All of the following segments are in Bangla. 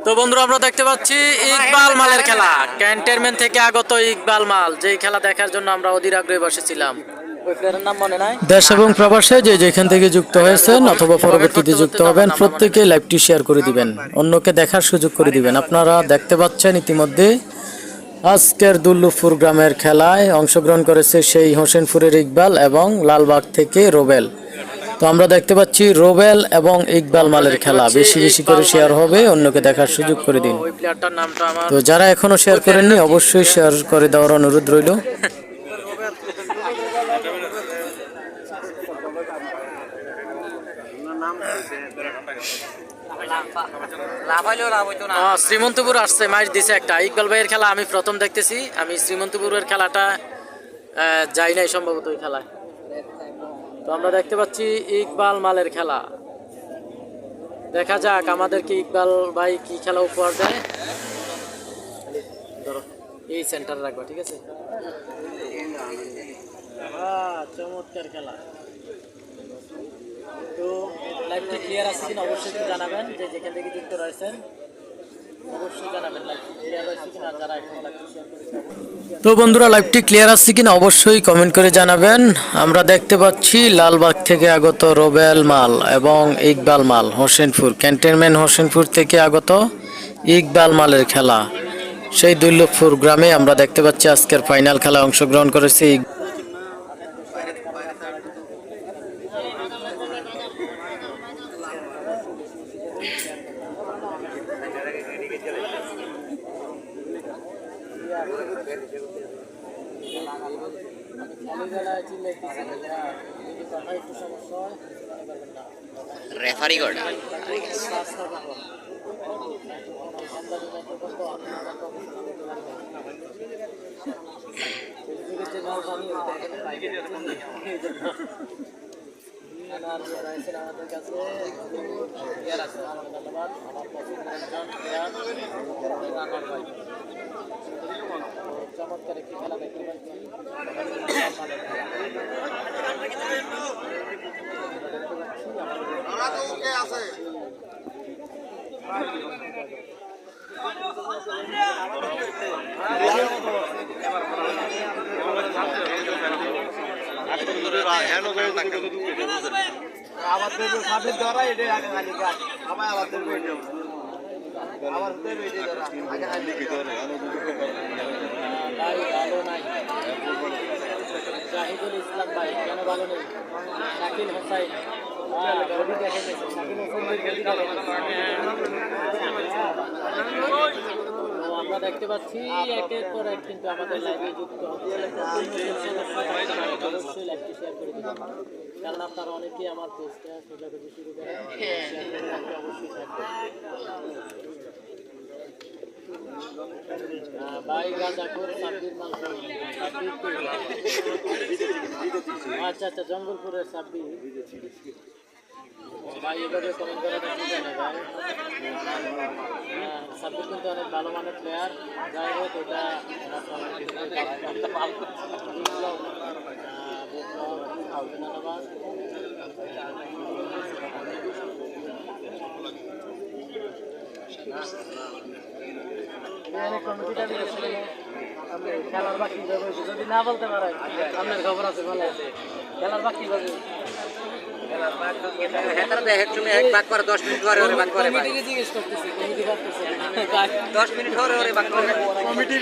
তো বন্ধুরা আমরা দেখতে পাচ্ছি ইকবাল মালের খেলা, ক্যান্টনমেন্ট থেকে আগত ইকবাল মাল, যেই খেলা দেখার জন্য আমরা অধীর আগ্রহে বসেছিলাম। ওই প্লেয়ারের নাম মনে নাই। দেশ এবং প্রবাসে যে যেখান থেকে যুক্ত হয়েছেন অথবা পরবর্তীতে যুক্ত হবেন, প্রত্যেকে লাইভটি শেয়ার করে দিবেন, অন্যকে দেখার সুযোগ করে দিবেন। আপনারা দেখতে পাচ্ছেন ইতিমধ্যে আজকের দুল্লুপুর গ্রামের খেলায় অংশগ্রহণ করেছে সেই হোসেনপুরের ইকবাল এবং লালবাগ থেকে রোবেল। তো আমরা দেখতে পাচ্ছি রোবেল এবং ইকবাল মালের খেলা বেশি বেশি করে শেয়ার হবে, অন্যকে দেখার সুযোগ করে দিন। ওই প্লেয়ারটার নামটা আমার তো যারা এখনো শেয়ার করেননি অবশ্যই শেয়ার করে দেওয়ার অনুরোধ রইল। শ্রীমন্তপুর আসছে, ম্যাচ দিছে একটা। ইকবাল ভাইয়ের খেলা আমি প্রথম দেখতেছি। আমি শ্রীমন্তপুরের খেলাটা যাই নাই সম্ভবত ওই খেলায়। তো আমরা দেখতে পাচ্ছি ইকবাল মালের খেলা। দেখা যাক আমাদেরকে ইকবাল ভাই কি খেলা উপহার দেয়। ধরো এই সেন্টারে রাখবা, ঠিক আছে? চমৎকার খেলা। তো লাইভটি ক্লিয়ার আছে কিনা অবশ্যই একটু জানাবেন, যে যেখান থেকে যুক্ত রয়েছেন অবশ্যই জানাবেন লাইভটি ক্লিয়ার আছে কিনা। যারা এখন লাইভটি শেয়ার করেছেন, তো বন্ধুরা লাইভটি ক্লিয়ার আসছে কিনা অবশ্যই কমেন্ট করে জানাবেন। আমরা দেখতে পাচ্ছি লালবাগ থেকে আগত রোবেল মাল এবং ইকবাল মাল, হোসেনপুর ক্যান্টনমেন্ট হোসেনপুর থেকে আগত ইকবাল মালের খেলা। সেই দুল্লুপুর গ্রামে আমরা দেখতে পাচ্ছি আজকের ফাইনাল খেলায় অংশগ্রহণ করেছে রেফারি গোটা আমাদের কাছে ধন্যবাদ। আমার চমৎকার একটি খেলা দেখতে পাচ্ছি। জাহিদুল ইসলাম ভাই কেন ভালো নেই? শাকিল হোসাইন আমরা দেখতে পাচ্ছি একের পর এক কিন্তু আমাদের লাইভে যুক্ত হচ্ছে। অবশ্যই লাইভটি শেয়ার করে দিবেন, কারণ আপনারা অনেকেই আমার পেজটা সোজাসুজি শুরু করেন। অবশ্যই শেয়ার ভাই গাজাপুর সাব্বির মাংস। আচ্ছা আচ্ছা, জঙ্গলপুরের সাব্বির ভাই, এভাবে কমেন্ট করাটা ঠিক আছে ভাই। সাব্বির কিন্তু অনেক ভালো মানের প্লেয়ার। যাই হোক, এটা ধন্যবাদ। খেলার বাকি যদি না বলতে পারে আপনার খবর আছে, ভালো আছে। খেলার বাকি ভাবে 10 মিনিট পরে ওরে বাক করে ভাই। জিজ্ঞেস করতেছি, কমিটি ভাবতেছে 10 মিনিট পরে ওরে বাক করে। কমিটি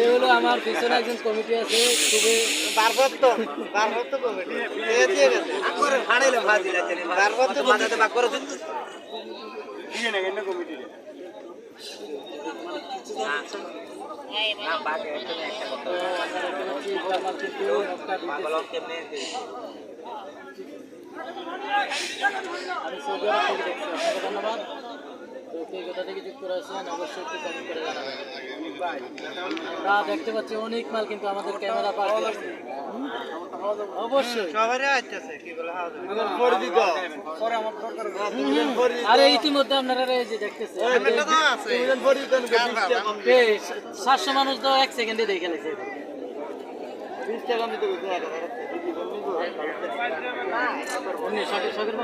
এই হলো আমার পিছনে একজন কমিটি আছে, খুবই বারবত্ত কমিটি এ দিয়ে গেছে আকরে ফাড়াইলে ভাজি লাগছে বারবত্ত মাথাতে বাক করে দিন দিয়ে না কেন কমিটি না বাক একটা কথা আমার কিন্তু পাগলক কেমনে আমি সৌদি আরব থেকে দেখছি। আপনাকে ধন্যবাদ। তো কে কোথা থেকে যুক্ত রয়েছেন অবশ্যই একটু কমেন্ট করে জানাবেন। দেখতে পাচ্ছি অনেক মাল কিন্তু আমাদের ক্যামেরা পার অবশ্যই আরে ইতিমধ্যে আপনারা এই যে দেখতেছেন 700 মানুষ তো 1 সেকেন্ডে দেখে গেছে। 20 টাকা নিতে শখের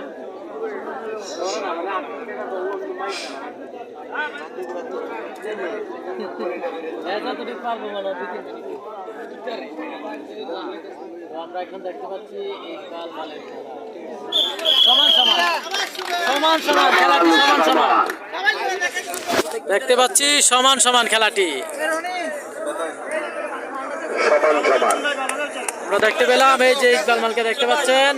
আমরা এখন দেখতে পাচ্ছি ইকবাল মালের খেলা। সমান সমান সমান সমান খেলাটি সমান সমান দেখতে পাচ্ছি, সমান সমান খেলাটি আমরা দেখতে পেলাম। এই যে ইকবাল মালকে দেখতে পাচ্ছেন,